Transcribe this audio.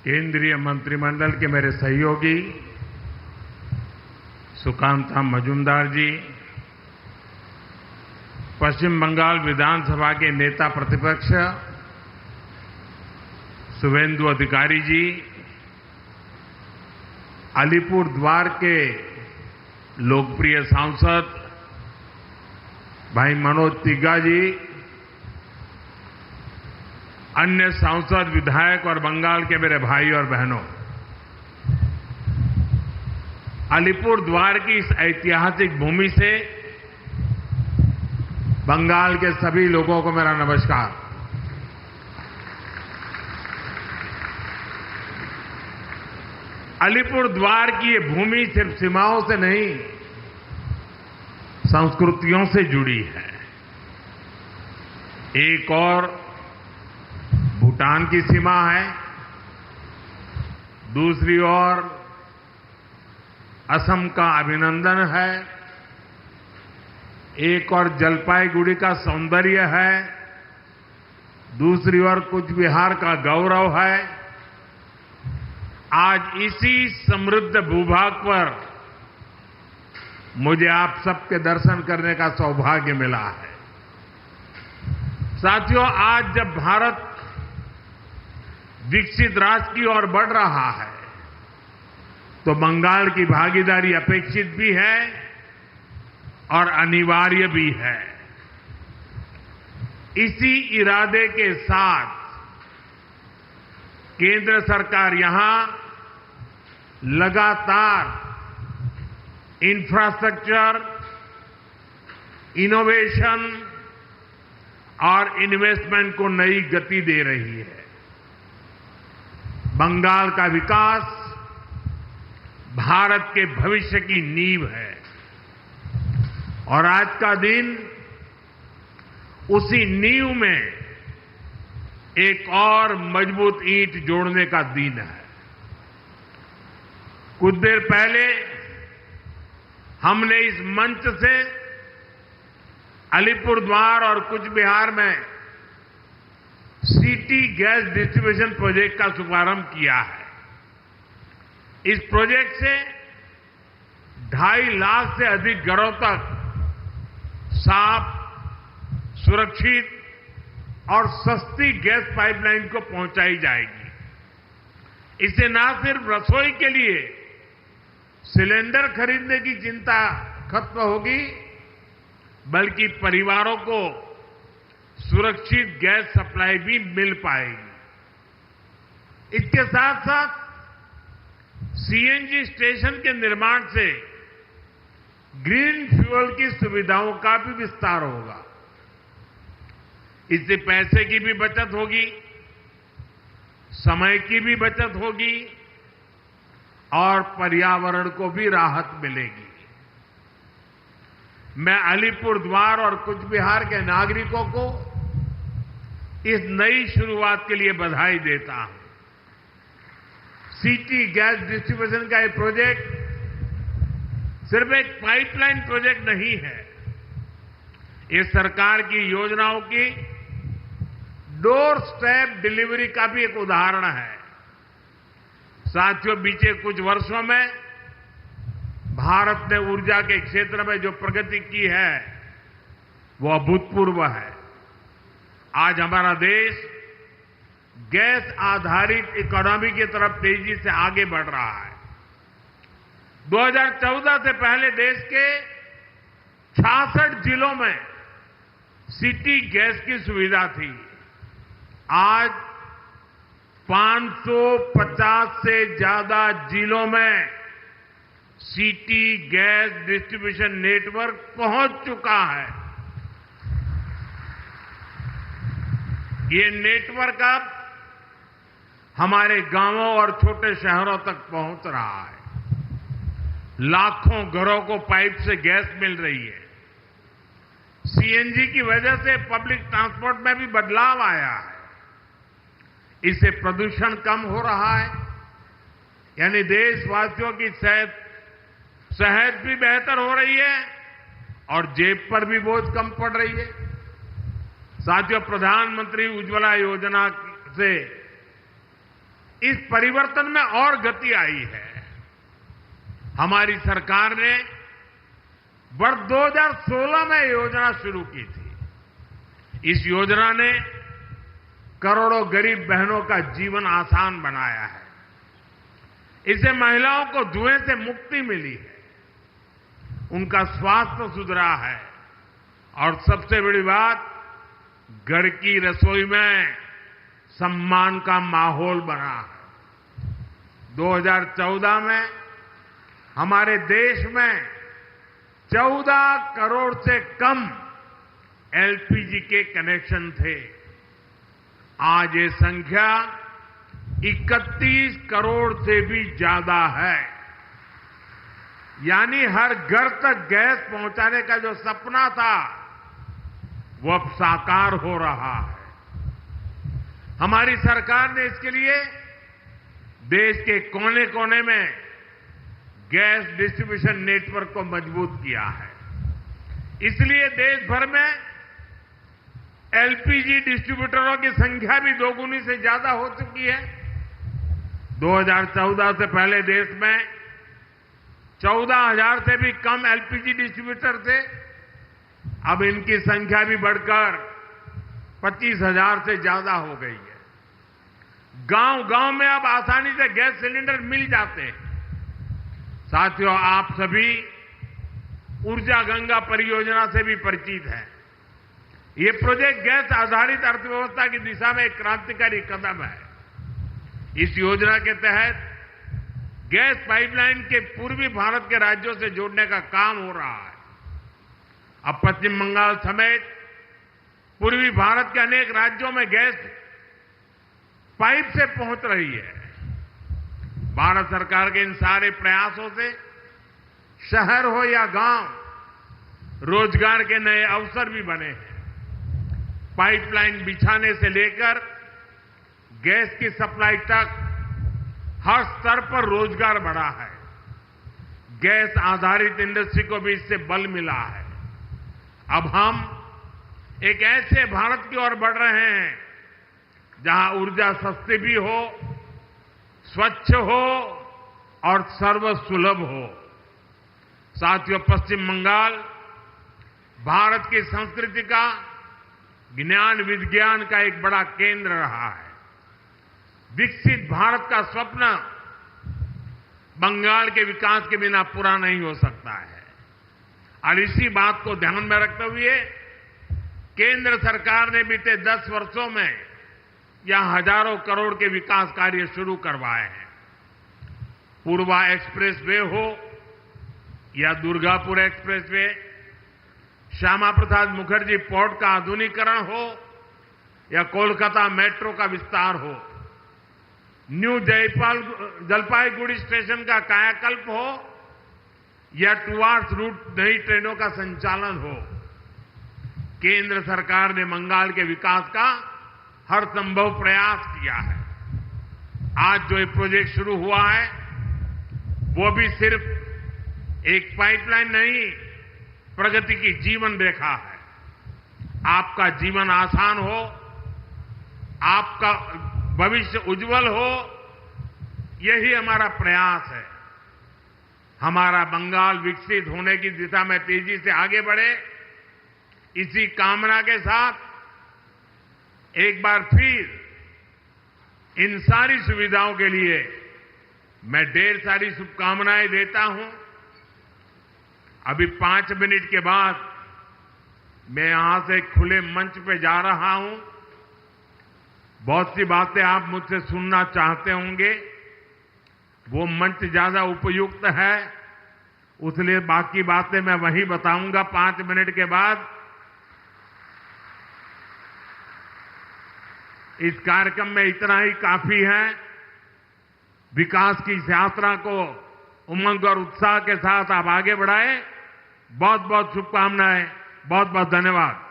केंद्रीय मंत्रिमंडल के मेरे सहयोगी सुकांता मजूमदार जी, पश्चिम बंगाल विधानसभा के नेता प्रतिपक्ष शुभेंदु अधिकारी जी, अलीपुर द्वार के लोकप्रिय सांसद भाई मनोज तिग्गा जी, अन्य सांसद, विधायक और बंगाल के मेरे भाई और बहनों, अलीपुर द्वार की इस ऐतिहासिक भूमि से बंगाल के सभी लोगों को मेरा नमस्कार। अलीपुर द्वार की ये भूमि सिर्फ सीमाओं से नहीं, संस्कृतियों से जुड़ी है। एक और भूटान की सीमा है, दूसरी ओर असम का अभिनंदन है, एक और जलपाईगुड़ी का सौंदर्य है, दूसरी ओर कूच बिहार का गौरव है। आज इसी समृद्ध भूभाग पर मुझे आप सबके दर्शन करने का सौभाग्य मिला है। साथियों, आज जब भारत विकसित राष्ट्र की ओर बढ़ रहा है तो बंगाल की भागीदारी अपेक्षित भी है और अनिवार्य भी है। इसी इरादे के साथ केंद्र सरकार यहां लगातार इंफ्रास्ट्रक्चर, इनोवेशन और इन्वेस्टमेंट को नई गति दे रही है। बंगाल का विकास भारत के भविष्य की नींव है और आज का दिन उसी नींव में एक और मजबूत ईंट जोड़ने का दिन है। कुछ देर पहले हमने इस मंच से अलीपुर द्वार और कूच बिहार में सिटी गैस डिस्ट्रीब्यूशन प्रोजेक्ट का शुभारंभ किया है। इस प्रोजेक्ट से 2.5 लाख से अधिक घरों तक साफ, सुरक्षित और सस्ती गैस पाइपलाइन को पहुंचाई जाएगी। इससे न सिर्फ रसोई के लिए सिलेंडर खरीदने की चिंता खत्म होगी, बल्कि परिवारों को सुरक्षित गैस सप्लाई भी मिल पाएगी। इसके साथ साथ सीएनजी स्टेशन के निर्माण से ग्रीन फ्यूल की सुविधाओं का भी विस्तार होगा। इससे पैसे की भी बचत होगी, समय की भी बचत होगी और पर्यावरण को भी राहत मिलेगी। मैं अलीपुर द्वार और कूच बिहार के नागरिकों को इस नई शुरुआत के लिए बधाई देता हूं। सिटी गैस डिस्ट्रीब्यूशन का ये प्रोजेक्ट सिर्फ एक पाइपलाइन प्रोजेक्ट नहीं है, ये सरकार की योजनाओं की डोर स्टेप डिलीवरी का भी एक उदाहरण है। साथियों, बीते कुछ वर्षों में भारत ने ऊर्जा के क्षेत्र में जो प्रगति की है वो अभूतपूर्व है। आज हमारा देश गैस आधारित इकोनॉमी की तरफ तेजी से आगे बढ़ रहा है। 2014 से पहले देश के 66 जिलों में सिटी गैस की सुविधा थी। आज 550 से ज्यादा जिलों में सिटी गैस डिस्ट्रीब्यूशन नेटवर्क पहुंच चुका है। ये नेटवर्क अब हमारे गांवों और छोटे शहरों तक पहुंच रहा है। लाखों घरों को पाइप से गैस मिल रही है। सीएनजी की वजह से पब्लिक ट्रांसपोर्ट में भी बदलाव आया है। इससे प्रदूषण कम हो रहा है, यानी देशवासियों की सेहत भी बेहतर हो रही है और जेब पर भी बोझ कम पड़ रही है। साथियों, प्रधानमंत्री उज्ज्वला योजना से इस परिवर्तन में और गति आई है। हमारी सरकार ने वर्ष 2016 में योजना शुरू की थी। इस योजना ने करोड़ों गरीब बहनों का जीवन आसान बनाया है। इससे महिलाओं को धुएं से मुक्ति मिली है, उनका स्वास्थ्य सुधरा है और सबसे बड़ी बात, घर की रसोई में सम्मान का माहौल बना है। 2014 में हमारे देश में 14 करोड़ से कम एलपीजी के कनेक्शन थे। आज ये संख्या 31 करोड़ से भी ज्यादा है। यानी हर घर तक गैस पहुंचाने का जो सपना था वो अब साकार हो रहा है। हमारी सरकार ने इसके लिए देश के कोने कोने में गैस डिस्ट्रीब्यूशन नेटवर्क को मजबूत किया है। इसलिए देश भर में एलपीजी डिस्ट्रीब्यूटरों की संख्या भी दोगुनी से ज्यादा हो चुकी है। 2014 से पहले देश में 14,000 से भी कम एलपीजी डिस्ट्रीब्यूटर थे। अब इनकी संख्या भी बढ़कर 25,000 से ज्यादा हो गई है। गांव-गांव में अब आसानी से गैस सिलेंडर मिल जाते हैं। साथियों, आप सभी ऊर्जा गंगा परियोजना से भी परिचित हैं। ये प्रोजेक्ट गैस आधारित अर्थव्यवस्था की दिशा में एक क्रांतिकारी कदम है। इस योजना के तहत गैस पाइपलाइन के पूर्वी भारत के राज्यों से जोड़ने का काम हो रहा है। अब पश्चिम बंगाल समेत पूर्वी भारत के अनेक राज्यों में गैस पाइप से पहुंच रही है। भारत सरकार के इन सारे प्रयासों से शहर हो या गांव, रोजगार के नए अवसर भी बने हैं। पाइपलाइन बिछाने से लेकर गैस की सप्लाई तक हर स्तर पर रोजगार बढ़ा है। गैस आधारित इंडस्ट्री को भी इससे बल मिला है। अब हम एक ऐसे भारत की ओर बढ़ रहे हैं जहां ऊर्जा सस्ती भी हो, स्वच्छ हो और सर्वसुलभ हो। साथियों, पश्चिम बंगाल भारत की संस्कृति का, ज्ञान विज्ञान का एक बड़ा केंद्र रहा है। विकसित भारत का स्वप्न बंगाल के विकास के बिना पूरा नहीं हो सकता है। और इसी बात को ध्यान में रखते हुए केंद्र सरकार ने बीते 10 वर्षों में यहां हजारों करोड़ के विकास कार्य शुरू करवाए हैं। पूर्वा एक्सप्रेस वे हो या Durgapur express way, Shyama Prasad Mukherjee port का आधुनिकीकरण हो या कोलकाता मेट्रो का विस्तार हो, न्यू जलपाईगुड़ी स्टेशन का कायाकल्प हो या टुवार्ड्स रूट नई ट्रेनों का संचालन हो, केंद्र सरकार ने बंगाल के विकास का हर संभव प्रयास किया है। आज जो ये प्रोजेक्ट शुरू हुआ है वो भी सिर्फ एक पाइपलाइन नहीं, प्रगति की जीवन रेखा है। आपका जीवन आसान हो, आपका भविष्य उज्जवल हो, यही हमारा प्रयास है। हमारा बंगाल विकसित होने की दिशा में तेजी से आगे बढ़े, इसी कामना के साथ एक बार फिर इन सारी सुविधाओं के लिए मैं ढेर सारी शुभकामनाएं देता हूं। अभी 5 मिनट के बाद मैं यहां से खुले मंच पे जा रहा हूं। बहुत सी बातें आप मुझसे सुनना चाहते होंगे, वो मंच ज्यादा उपयुक्त है, इसलिए बाकी बातें मैं वहीं बताऊंगा 5 मिनट के बाद। इस कार्यक्रम में इतना ही काफी है। विकास की इस यात्रा को उमंग और उत्साह के साथ आप आगे बढ़ाएं। बहुत बहुत शुभकामनाएं, बहुत बहुत धन्यवाद।